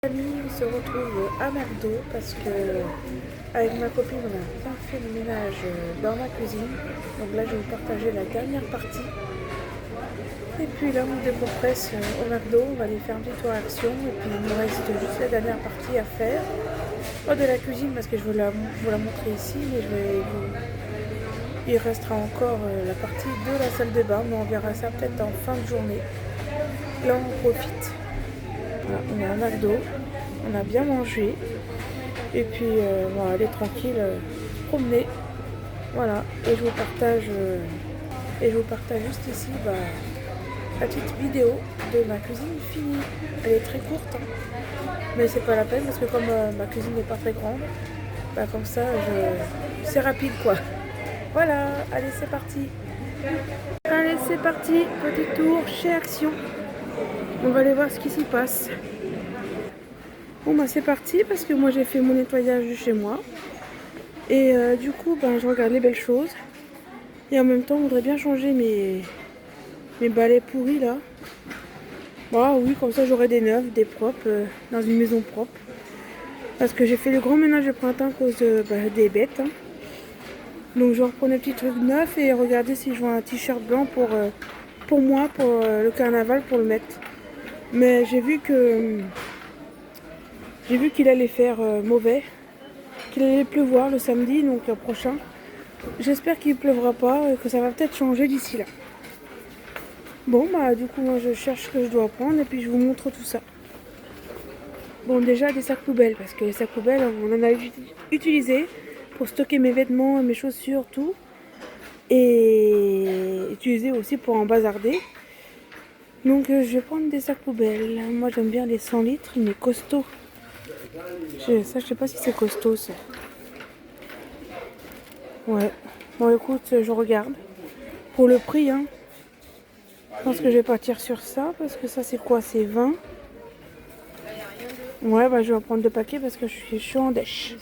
On se retrouve à McDo parce que avec ma copine on a bien fait le ménage dans ma cuisine. Donc là je vais vous partager la dernière partie. Et puis là on décompresse au McDo, on va aller faire un petit tour action et puis il me reste juste la dernière partie à faire. Pas de la cuisine parce que je vous la montrer ici, mais il restera encore la partie de la salle de bain, mais on verra ça peut-être en fin de journée. Là on profite. Voilà, on est à McDo, on a bien mangé et puis on va aller tranquille promener. Voilà, et je vous partage juste ici la petite vidéo de ma cuisine finie. Elle est très courte, hein, mais c'est pas la peine parce que comme ma cuisine n'est pas très grande, comme ça c'est rapide quoi. Voilà, allez c'est parti. Allez c'est parti, petit tour chez Action. On va aller voir ce qui s'y passe. Bon c'est parti parce que moi j'ai fait mon nettoyage de chez moi. Et du coup je regarde les belles choses. Et en même temps on voudrait bien changer mes balais pourris là. Oui, comme ça j'aurai des neufs, des propres, dans une maison propre. Parce que j'ai fait le grand ménage de printemps à cause des bêtes. Hein. Donc je vais reprendre des petits trucs neufs et regarder si je vois un t-shirt blanc pour moi, pour le carnaval, pour le mettre. Mais j'ai vu qu'il allait faire mauvais, qu'il allait pleuvoir le samedi, donc le prochain. J'espère qu'il ne pleuvra pas et que ça va peut-être changer d'ici là. Bon, du coup, moi je cherche ce que je dois prendre et puis je vous montre tout ça. Bon, déjà des sacs poubelles, parce que les sacs poubelles, on en a utilisé pour stocker mes vêtements, mes chaussures, tout. Et utilisé aussi pour en bazarder. Donc je vais prendre des sacs poubelles. Moi j'aime bien les 100 litres, mais costaud. Je sais pas si c'est costaud ça. Ouais. Bon écoute, je regarde. Pour le prix, hein. Je pense que je vais partir sur ça, parce que ça c'est quoi? C'est 20. Ouais, je vais en prendre 2 paquets parce que je suis en dèche.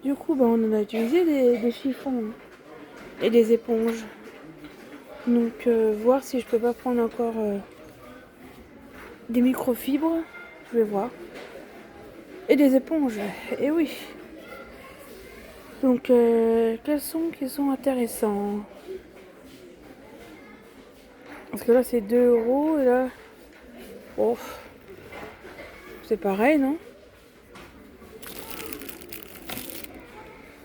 Du coup, on en a utilisé des chiffons et des éponges. Donc, voir si je peux pas prendre encore des microfibres. Je vais voir. Et des éponges. Et oui. Donc, quels sont qui sont intéressants? Parce que là, c'est 2 € et là... Oh, c'est pareil, non?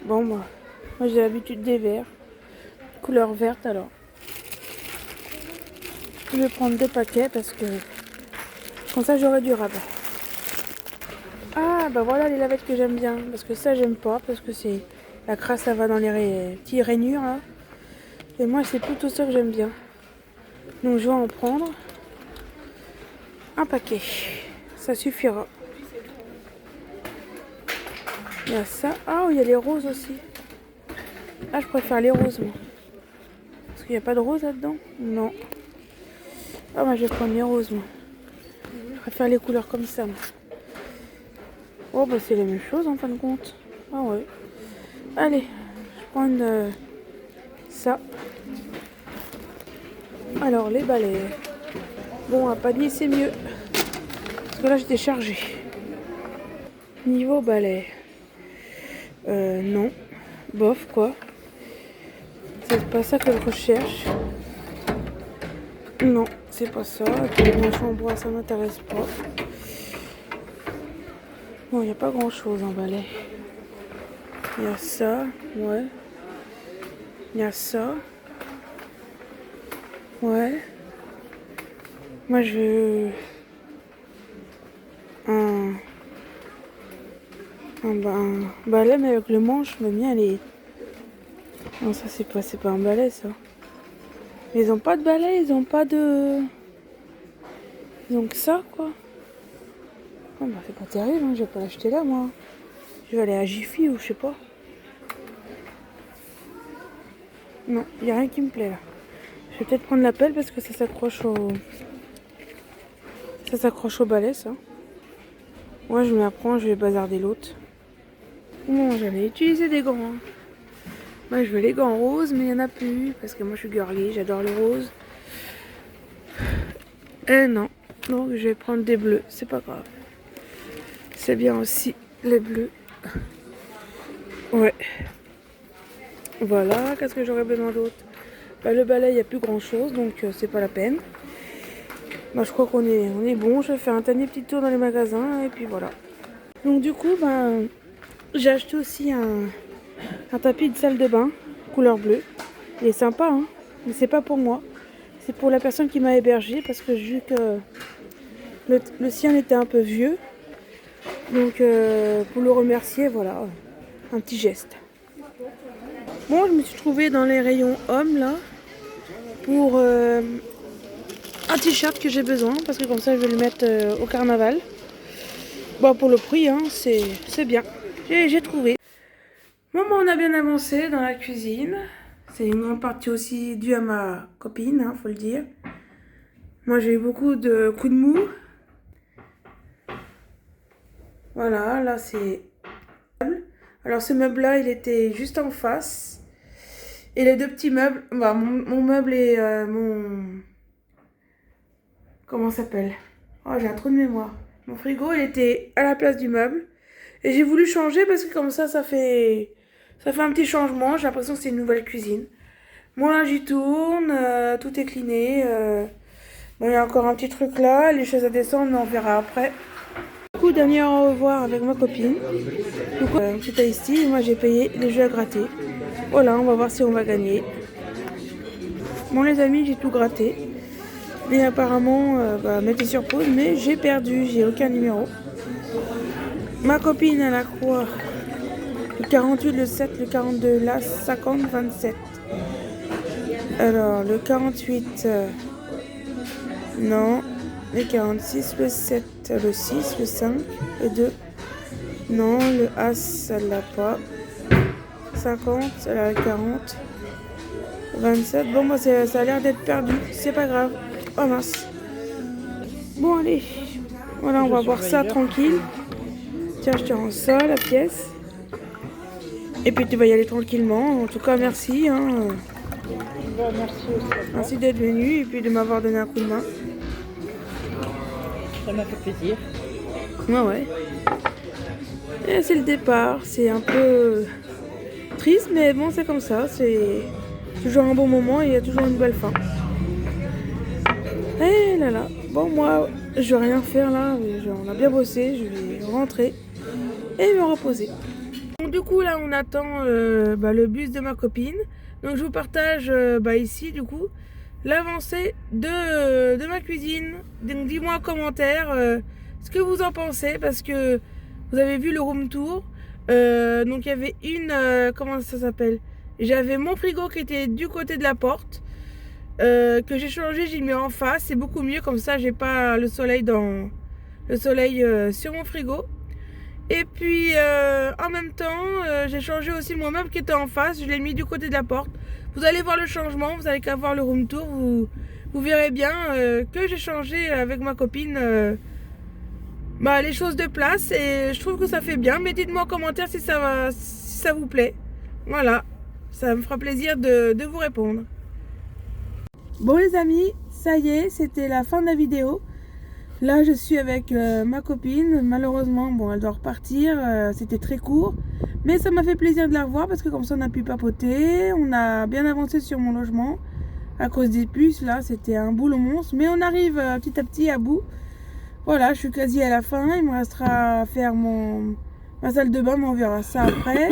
Bon, moi j'ai l'habitude des verts. Couleur verte, alors. Je vais prendre 2 paquets parce que... Comme ça, j'aurai du rabat. Ah, voilà les lavettes que j'aime bien. Parce que ça, j'aime pas. Parce que c'est... La crasse, ça va dans les petits rainures, là. Et moi, c'est plutôt ça que j'aime bien. Donc, je vais en prendre un paquet. Ça suffira. Il y a ça. Ah, il y a les roses aussi. Ah, je préfère les roses, moi. Parce qu'il n'y a pas de rose là-dedans? Non. Ah, moi, je vais prendre les roses, moi. Je préfère les couleurs comme ça, moi. Oh, c'est la même chose, en fin de compte. Ah, ouais. Allez, je vais prendre ça. Alors, les balais. Bon, un panier, c'est mieux. Parce que là, j'étais chargée. Niveau balai. Non. Bof, quoi. C'est pas ça que je recherche. Non, c'est pas ça. Et puis, la chambre, ça m'intéresse pas. Bon, il n'y a pas grand chose en balai. Il y a ça, ouais. Il y a ça. Ouais. Moi, je veux un balai, mais avec le manche, le mien, elle est... Non, ça, c'est pas un balai, ça. Mais ils ont pas de balai, ils ont pas de... Ils ont que ça, quoi. Oh, c'est pas terrible, hein, je vais pas l'acheter là, moi. Je vais aller à Jiffy ou je sais pas. Non, il n'y a rien qui me plaît, là. Je vais peut-être prendre la pelle parce que ça s'accroche au... Ça s'accroche au balai, ça. Moi, je me la prends, je vais bazarder l'autre. Bon, j'allais utiliser des gants. Hein. Moi, je veux les gants roses, mais il n'y en a plus. Parce que moi, je suis girly, j'adore le rose. Non. Donc je vais prendre des bleus, c'est pas grave. C'est bien aussi les bleus. Ouais. Voilà, qu'est-ce que j'aurais besoin d'autre? Bah, le balai, il n'y a plus grand chose, donc c'est pas la peine. Bah, je crois qu'on est bon. Je vais faire un dernier petit tour dans les magasins et puis voilà. Donc du coup, ben, j'ai acheté aussi un tapis de salle de bain couleur bleue. Il est sympa, hein, mais c'est pas pour moi. C'est pour la personne qui m'a hébergé parce que j'ai vu que le sien était un peu vieux. Donc pour le remercier, voilà, un petit geste. Bon, je me suis trouvée dans les rayons hommes là pour un t-shirt que j'ai besoin parce que comme ça je vais le mettre au carnaval. Bon, pour le prix, hein, c'est bien. J'ai trouvé. Bon, on a bien avancé dans la cuisine. C'est une grande partie aussi due à ma copine, hein, faut le dire. Moi, j'ai eu beaucoup de coups de mou. Voilà, là, c'est... Alors, ce meuble-là, il était juste en face. Et les deux petits meubles... Bah, mon meuble et mon... Comment ça s'appelle? Oh, j'ai un trou de mémoire. Mon frigo, il était à la place du meuble. Et j'ai voulu changer parce que comme ça fait un petit changement. J'ai l'impression que c'est une nouvelle cuisine. Mon linge y tourne, tout est cliné. Bon, il y a encore un petit truc là, les chaises à descendre, mais on verra après. Du coup, dernier au revoir avec ma copine. Du coup, un petit iced tea, moi j'ai payé les jeux à gratter. Voilà, on va voir si on va gagner. Bon les amis, j'ai tout gratté. Et apparemment, mettez sur pause, mais j'ai perdu, j'ai aucun numéro. Ma copine, elle a quoi? Le 48, le 7, le 42, là, 50, 27. Alors, le 48, non. Le 46, le 7, le 6, le 5, le 2. Non, le As, elle l'a pas. 50, elle a le 40. 27, bon, moi, ça a l'air d'être perdu. C'est pas grave. Oh mince. Bon, allez. Voilà, on va voir ça tranquille. Tiens, je te rends ça, la pièce. Et puis tu vas y aller tranquillement. En tout cas, merci. Hein. Merci aussi. Merci d'être venu et puis de m'avoir donné un coup de main. Ça m'a fait plaisir. Ouais. Et c'est le départ. C'est un peu triste, mais bon, c'est comme ça. C'est toujours un bon moment et il y a toujours une belle fin. Et là. Bon, moi, je vais rien faire là. On a bien bossé. Je vais rentrer et me reposer. Donc, du coup, là, on attend le bus de ma copine. Donc, je vous partage ici, du coup, l'avancée de ma cuisine. Donc, dis-moi en commentaire ce que vous en pensez. Parce que vous avez vu le room tour. Donc, il y avait comment ça s'appelle? J'avais mon frigo qui était du côté de la porte. Que j'ai changé, j'ai mis en face. C'est beaucoup mieux. Comme ça, j'ai pas le soleil sur mon frigo. Et puis en même temps, j'ai changé aussi mon meuble qui était en face. Je l'ai mis du côté de la porte. Vous allez voir le changement. Vous allez qu'à voir le room tour. Vous verrez bien que j'ai changé avec ma copine les choses de place. Et je trouve que ça fait bien. Mais dites-moi en commentaire si ça vous plaît. Voilà. Ça me fera plaisir de vous répondre. Bon les amis, ça y est, c'était la fin de la vidéo. Là je suis avec ma copine. Malheureusement, bon, elle doit repartir. C'était très court. Mais ça m'a fait plaisir de la revoir parce que comme ça on a pu papoter. On a bien avancé sur mon logement. À cause des puces, là, c'était un boulot monstre. Mais on arrive petit à petit à bout. Voilà, je suis quasi à la fin. Il me restera à faire ma salle de bain, mais on verra ça après.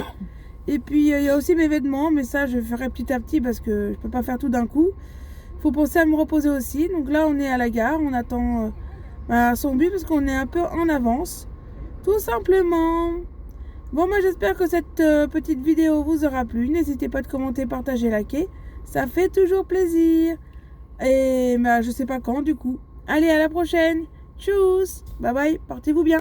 Et puis il y a aussi mes vêtements. Mais ça je ferai petit à petit parce que je peux pas faire tout d'un coup. Faut penser à me reposer aussi. Donc là on est à la gare. On attend son bus parce qu'on est un peu en avance. Tout simplement. Bon, moi j'espère que cette petite vidéo vous aura plu. N'hésitez pas de commenter, partager, liker. Ça fait toujours plaisir. Et je sais pas quand du coup. Allez, à la prochaine. Tchuss. Bye bye. Portez-vous bien.